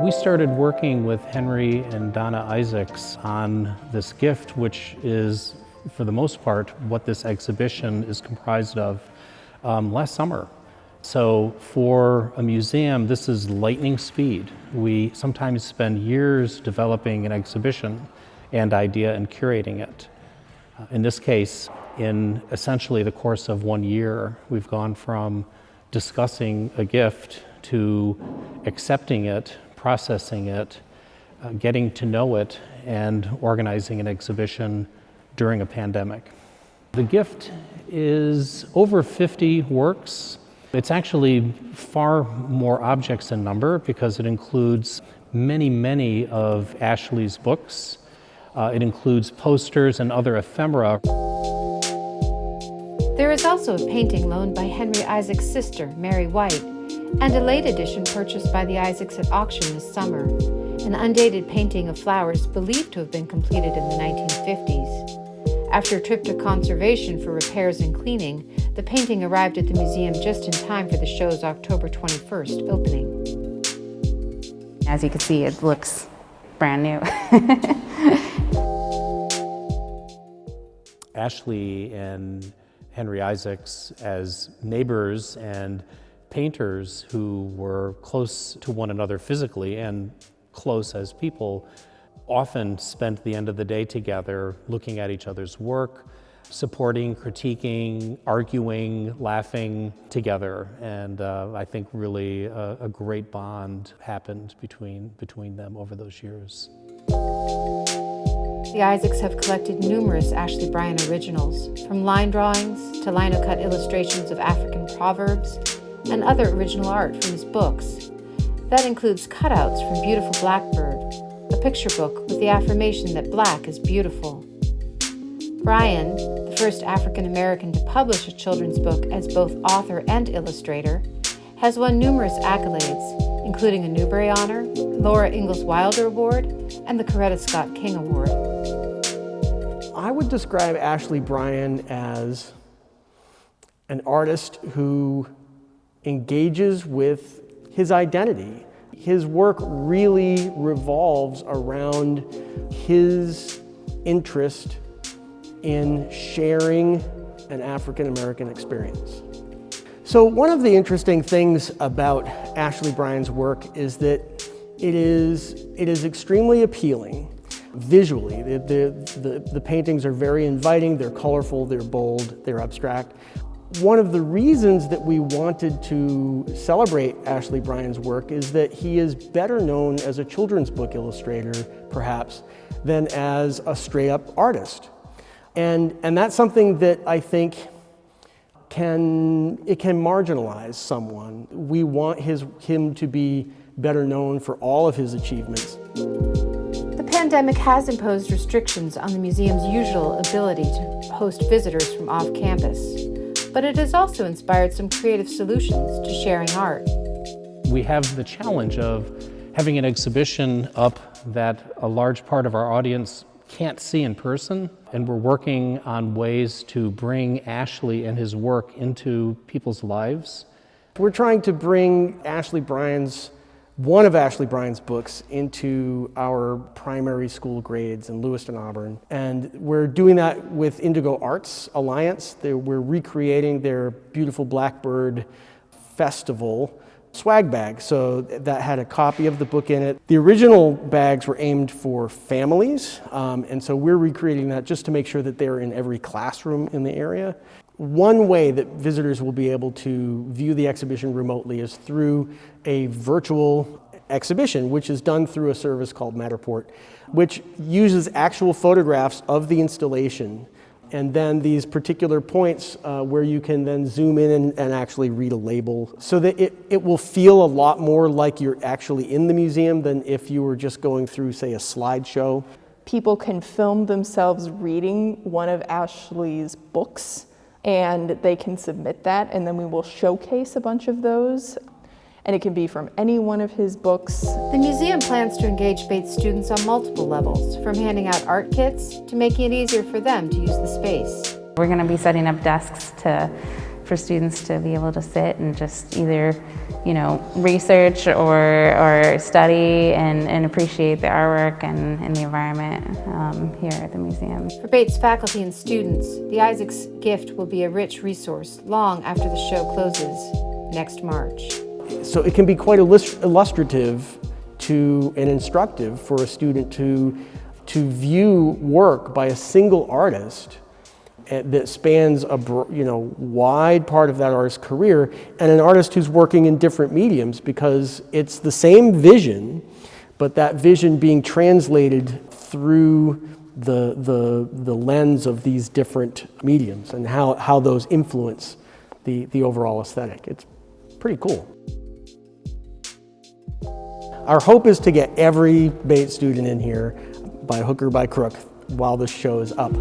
We started working with Henry and Donna Isaacs on this gift, which is, for the most part, what this exhibition is comprised of, last summer. So for a museum, this is lightning speed. We sometimes spend years developing an exhibition and idea and curating it. In this case, in essentially the course of 1 year, we've gone from discussing a gift to accepting it, processing it, getting to know it, and organizing an exhibition during a pandemic. The gift is over 50 works. It's actually far more objects in number because it includes many of Ashley's books. It includes posters and other ephemera. There is also a painting loaned by Henry Isaacs' sister, Mary White, and a late edition purchased by the Isaacs at auction this summer, an undated painting of flowers believed to have been completed in the 1950s. After a trip to conservation for repairs and cleaning, the painting arrived at the museum just in time for the show's October 21st opening. As you can see, it looks brand new. Ashley and Henry Isaacs, as neighbors and painters who were close to one another physically and close as people, often spent the end of the day together looking at each other's work, supporting, critiquing, arguing, laughing together. And I think really a great bond happened between them over those years. The Isaacs have collected numerous Ashley Bryan originals, from line drawings to linocut illustrations of African proverbs and other original art from his books. That includes cutouts from Beautiful Blackbird, a picture book with the affirmation that black is beautiful. Bryan, the first African American to publish a children's book as both author and illustrator, has won numerous accolades, including a Newbery Honor, Laura Ingalls Wilder Award, and the Coretta Scott King Award. I would describe Ashley Bryan as an artist who engages with his identity. His work really revolves around his interest in sharing an African American experience. So one of the interesting things about Ashley Bryan's work is that it is extremely appealing visually. The paintings are very inviting, they're colorful, they're bold, they're abstract. One of the reasons that we wanted to celebrate Ashley Bryan's work is that he is better known as a children's book illustrator, perhaps, than as a straight-up artist. And that's something that I think can marginalize someone. We want him to be better known for all of his achievements. The pandemic has imposed restrictions on the museum's usual ability to host visitors from off-campus, but it has also inspired some creative solutions to sharing art. We have the challenge of having an exhibition up that a large part of our audience can't see in person, and we're working on ways to bring Ashley and his work into people's lives. We're trying to bring one of Ashley Bryan's books into our primary school grades in Lewiston, Auburn. And we're doing that with Indigo Arts Alliance. We're recreating their Beautiful Blackbird Festival swag bag. So that had a copy of the book in it. The original bags were aimed for families. And so we're recreating that just to make sure that they're in every classroom in the area. One way that visitors will be able to view the exhibition remotely is through a virtual exhibition, which is done through a service called Matterport, which uses actual photographs of the installation and then these particular points where you can then zoom in and actually read a label, so that it will feel a lot more like you're actually in the museum than if you were just going through, say, a slideshow. People can film themselves reading one of Ashley's books, and they can submit that, and then we will showcase a bunch of those. And it can be from any one of his books. The museum plans to engage Bates students on multiple levels, from handing out art kits to making it easier for them to use the space. We're going to be setting up desks to for students to be able to sit and just either, you know, research or study and appreciate the artwork and the environment here at the museum. For Bates faculty and students, the Isaacs gift will be a rich resource long after the show closes next March. So it can be quite illustrative to and instructive for a student to view work by a single artist that spans a wide part of that artist's career, and an artist who's working in different mediums, because it's the same vision, but that vision being translated through the lens of these different mediums and how those influence the overall aesthetic. It's pretty cool. Our hope is to get every Bates student in here by hook or by crook while the show is up.